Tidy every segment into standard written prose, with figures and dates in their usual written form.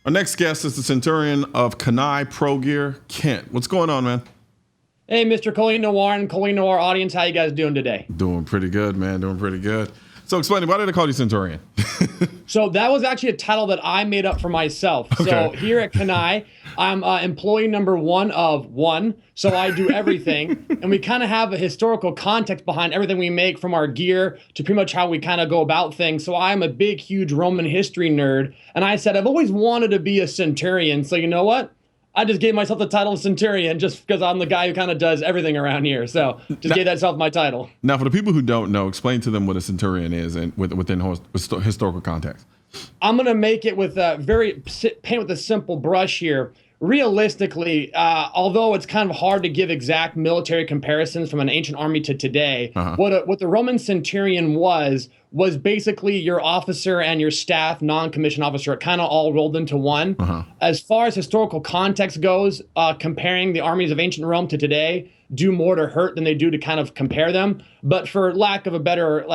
Our next guest is the Centurion of Cannae Pro Gear, Kent. What's going on, man? Hey, Mr. Colion Noir and Colion Noir audience, how you guys doing today? Doing pretty good, man. Doing pretty good. So explain it. Why did I call you Centurion? So that was actually a title that I made up for myself. Okay. So here at Cannae, I'm employee number 1 of 1. So I do everything. And we kind of have a historical context behind everything we make, from our gear to pretty much how we kind of go about things. So I'm a big, huge Roman history nerd. And I said, I've always wanted to be a Centurion. So you know what? I just gave myself the title of Centurion just because I'm the guy who kind of does everything around here. So just gave myself my title. Now, for the people who don't know, explain to them what a Centurion is and within historical context. I'm going to make it with paint with a simple brush here. Realistically, although it's kind of hard to give exact military comparisons from an ancient army to today, what the Roman centurion was basically your officer and your staff, non-commissioned officer, kind of all rolled into one. As far as historical context goes, comparing the armies of ancient Rome to today do more to hurt than they do to kind of compare them. But for lack of a better,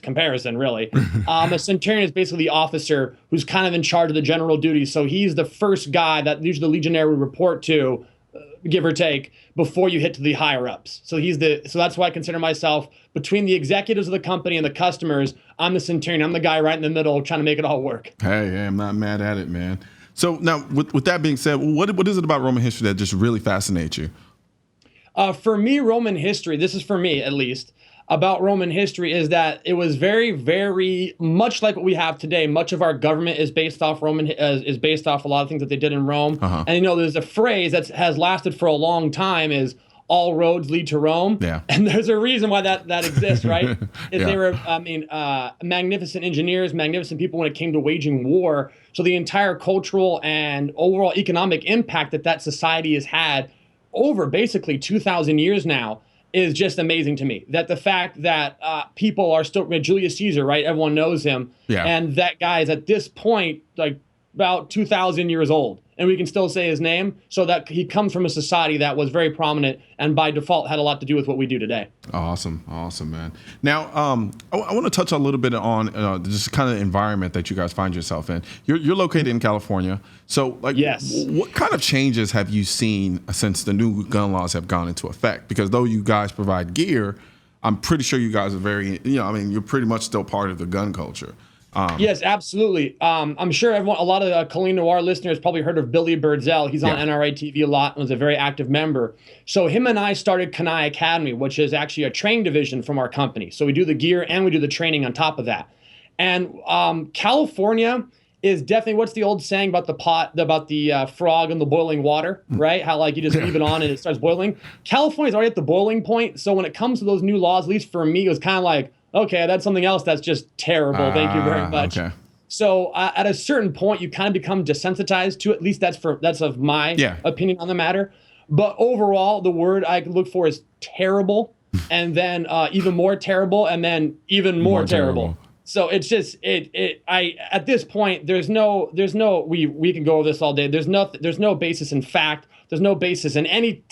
comparison, really, a centurion is basically the officer who's kind of in charge of the general duties. So he's the first guy that usually the legionary would report to, give or take, before you hit to the higher ups. So that's why I consider myself, between the executives of the company and the customers, I'm the centurion. I'm the guy right in the middle trying to make it all work. Hey, I'm not mad at it, man. So now, with that being said, what is it about Roman history that just really fascinates you? For me, Roman history, this is for me at least, about Roman history is that it was very, very much like what we have today. Much of our government is based off is based off a lot of things that they did in Rome. And there's a phrase that has lasted for a long time is all roads lead to Rome. Yeah. And there's a reason why that exists, right? They were, magnificent engineers, magnificent people when it came to waging war. So the entire cultural and overall economic impact that society has had over basically 2,000 years now is just amazing to me. That the fact that people are still, Julius Caesar, right? Everyone knows him. Yeah. And that guy is at this point, like about 2,000 years old. And we can still say his name, so that he comes from a society that was very prominent and by default had a lot to do with what we do today. Awesome, man. Now, I want to touch a little bit on just kind of the environment that you guys find yourself in. You're located in California, so yes. What kind of changes have you seen since the new gun laws have gone into effect? Because though you guys provide gear, I'm pretty sure you guys are you're pretty much still part of the gun culture. Yes, absolutely. I'm sure a lot of Colion Noir listeners probably heard of Billy Birdsell. He's on NRATV a lot and was a very active member. So him and I started Cannae Academy, which is actually a training division from our company. So we do the gear and we do the training on top of that. And California is definitely, what's the old saying about the frog in the boiling water, right? How you just leave it on and it starts boiling. California's already at the boiling point. So when it comes to those new laws, at least for me, it was kind of like, okay, that's something else that's just terrible. Thank you very much. Okay. So at a certain point, you kind of become desensitized to it. At least that's of my opinion on the matter. But overall, the word I look for is terrible, and then even more terrible, and then even more terrible. So it's just at this point, there's no we can go over this all day. There's no basis in fact. There's no basis in any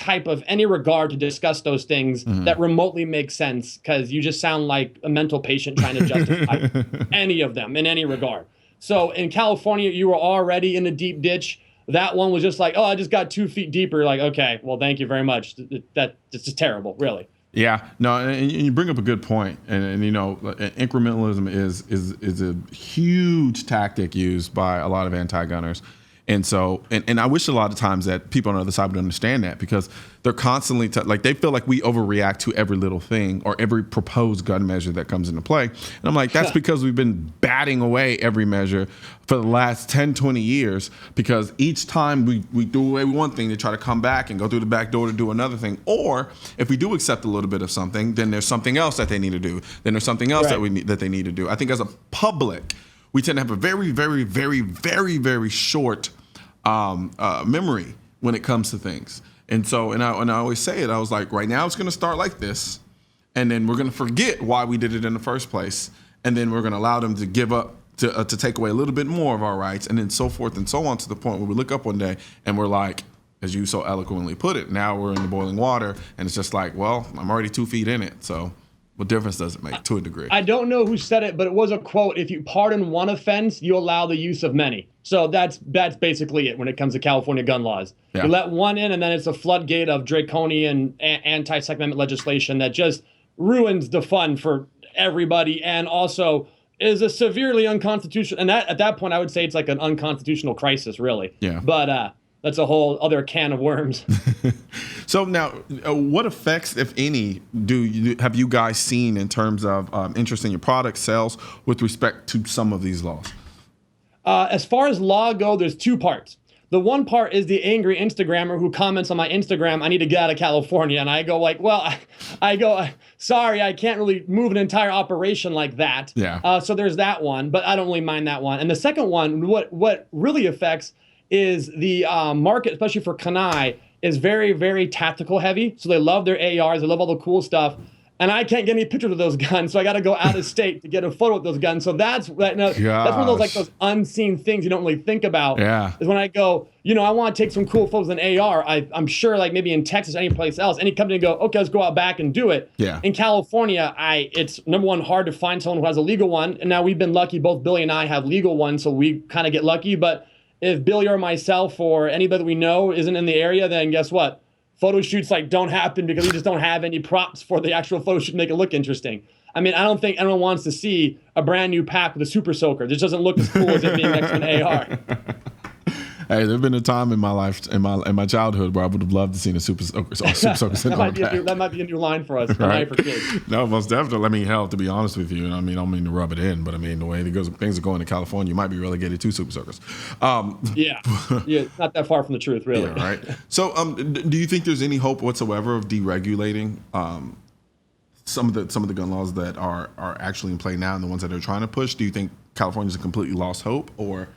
regard to discuss those things that remotely make sense, because you just sound like a mental patient trying to justify any of them in any regard. So in California, you were already in a deep ditch. That one was just like, oh, I just got 2 feet deeper. Like, okay, well, thank you very much. That's just terrible, really. Yeah, no, and you bring up a good point, and incrementalism is a huge tactic used by a lot of anti-gunners. And so, and I wish a lot of times that people on the other side would understand that, because they're constantly they feel like we overreact to every little thing or every proposed gun measure that comes into play. And I'm like, that's because we've been batting away every measure for the last 10, 20 years, because each time we do away with one thing, they try to come back and go through the back door to do another thing. Or if we do accept a little bit of something, then there's something else that they need to do. Then there's something else that they need to do. I think as a public, we tend to have a very, very, very, very, very short memory when it comes to things. And so, and I always say it, I was like, right now it's going to start like this, and then we're going to forget why we did it in the first place, and then we're going to allow them to give up, to take away a little bit more of our rights, and then so forth and so on, to the point where we look up one day and we're like, as you so eloquently put it, now we're in the boiling water, and it's just like, well, I'm already 2 feet in it, so What difference does it make to a degree? I don't know who said it, but it was a quote. If you pardon one offense, you allow the use of many. So that's basically it when it comes to California gun laws. Yeah. You let one in, and then it's a floodgate of draconian anti-Second Amendment legislation that just ruins the fun for everybody, and also is a severely unconstitutional. And at that point, I would say it's like an unconstitutional crisis, really. Yeah. But that's a whole other can of worms. So now, what effects, if any, have you guys seen in terms of interest in your product sales with respect to some of these laws? As far as law go, there's two parts. The one part is the angry Instagrammer who comments on my Instagram, I need to get out of California. And I go like, well, sorry, I can't really move an entire operation like that. Yeah. So there's that one, but I don't really mind that one. And the second one, what really affects is the market, especially for Cannae, is very, very tactical heavy. So they love their ARs, they love all the cool stuff. And I can't get any pictures of those guns, so I got to go out of state to get a photo with those guns. So that's one of those unseen things you don't really think about. Yeah. Is when I go, I want to take some cool photos in AR. I'm sure, like maybe in Texas, any place else, any company go, okay, let's go out back and do it. Yeah. In California, it's number one, hard to find someone who has a legal one. And now we've been lucky. Both Billy and I have legal ones, so we kind of get lucky. But if Billy or myself or anybody we know isn't in the area, then guess what? Photo shoots don't happen because we just don't have any props for the actual photo shoot to make it look interesting. I mean, I don't think anyone wants to see a brand new pack with a super soaker. This doesn't look as cool as it being next to an AR. Hey, there's been a time in my life, in my childhood, where I would have loved to see a super soaker. That might be a new line for us, right? For kids. No, most definitely. I mean, hell, to be honest with you, I mean, I don't mean to rub it in, but I mean, the way things are going to California, you might be relegated to super soakers. Yeah, not that far from the truth, really. Yeah, right. So, do you think there's any hope whatsoever of deregulating some of the gun laws that are actually in play now and the ones that they're trying to push? Do you think California's a completely lost hope, or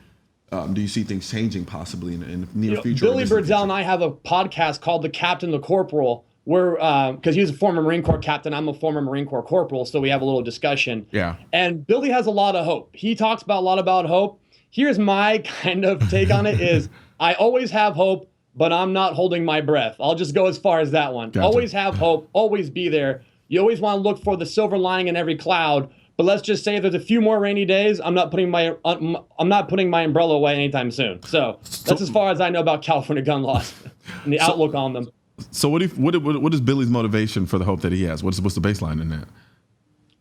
do you see things changing possibly in the near future? Billy Birdsell and I have a podcast called The Captain, the Corporal, where because he's a former Marine Corps captain, I'm a former Marine Corps corporal, so we have a little discussion. Yeah. And Billy has a lot of hope. He talks a lot about hope. Here's my kind of take on it is I always have hope, but I'm not holding my breath. I'll just go as far as that one. Gotcha. Always have hope, always be there. You always want to look for the silver lining in every cloud. But let's just say if there's a few more rainy days, I'm not putting my umbrella away anytime soon. So that's as far as I know about California gun laws and the outlook on them. So what is Billy's motivation for the hope that he has? What's the baseline in that?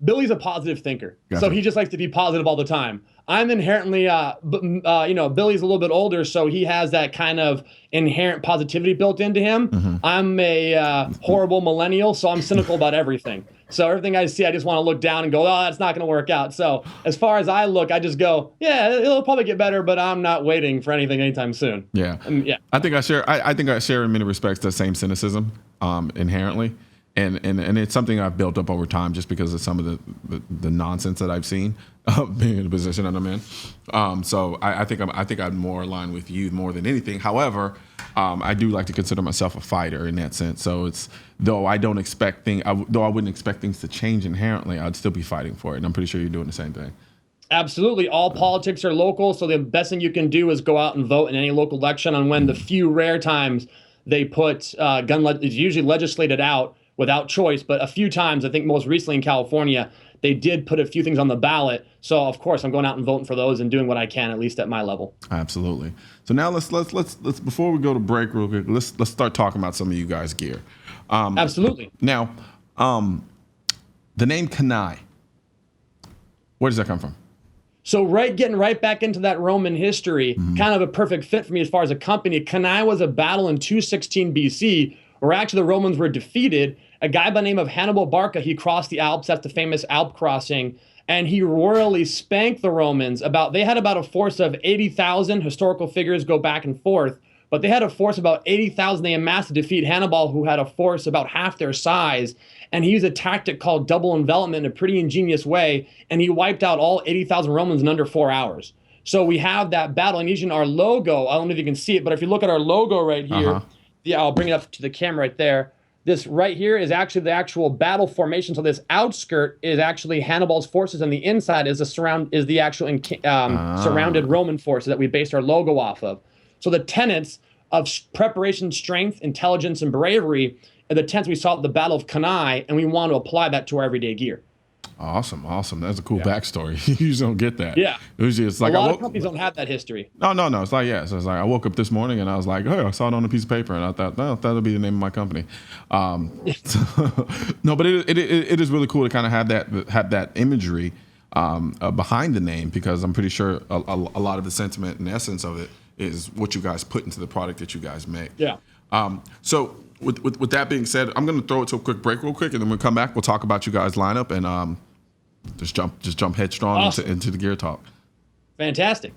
Billy's a positive thinker, Gotcha. so he just likes to be positive all the time. I'm inherently, Billy's a little bit older, so he has that kind of inherent positivity built into him. Mm-hmm. I'm a horrible millennial, so I'm cynical about everything. So everything I see, I just want to look down and go, oh, that's not going to work out. So as far as I look, I just go, yeah, it'll probably get better, but I'm not waiting for anything anytime soon. Yeah. Yeah. I think I share in many respects the same cynicism inherently. And it's something I've built up over time just because of some of the nonsense that I've seen being in the position that I'm in. So I think I'm more aligned with you more than anything. However, I do like to consider myself a fighter in that sense. So though I wouldn't expect things to change inherently, I'd still be fighting for it. And I'm pretty sure you're doing the same thing. Absolutely. All politics are local. So the best thing you can do is go out and vote in any local election. And when the few rare times they put it's usually legislated out without choice, but a few times, I think most recently in California, they did put a few things on the ballot. So of course, I'm going out and voting for those and doing what I can, at least at my level. Absolutely. So now let's before we go to break real quick, let's start talking about some of you guys' gear. Absolutely. Now, the name Cannae, where does that come from? So getting right back into that Roman history, kind of a perfect fit for me as far as a company. Cannae was a battle in 216 BC, where actually the Romans were defeated. A guy by the name of Hannibal Barca, he crossed the Alps. That's the famous Alp crossing. And he royally spanked the Romans. They had about a force of 80,000. Historical figures go back and forth. But they had a force of about 80,000 they amassed to defeat Hannibal, who had a force about half their size. And he used a tactic called double envelopment in a pretty ingenious way. And he wiped out all 80,000 Romans in under 4 hours. So we have that battle. And using our logo, I don't know if you can see it, but if you look at our logo right here, I'll bring it up to the camera right there. This right here is actually the actual battle formation. So this outskirt is actually Hannibal's forces, and the inside is the actual surrounded Roman forces that we based our logo off of. So the tenets of preparation, strength, intelligence, and bravery the tents we saw at the Battle of Cannae, and we want to apply that to our everyday gear. Awesome. That's a cool backstory. You usually don't get that. Yeah. Usually it's like a lot of companies don't have that history. No. It's like, so it's like I woke up this morning and I was like, oh, I saw it on a piece of paper, and I thought, well, that'll be the name of my company. No, but it is really cool to kind of have that imagery behind the name, because I'm pretty sure a lot of the sentiment and essence of it is what you guys put into the product that you guys make. Yeah. So with that being said, I'm going to throw it to a quick break real quick, and then we'll come back. We'll talk about you guys' lineup and just jump headstrong Awesome. into the gear talk. Fantastic.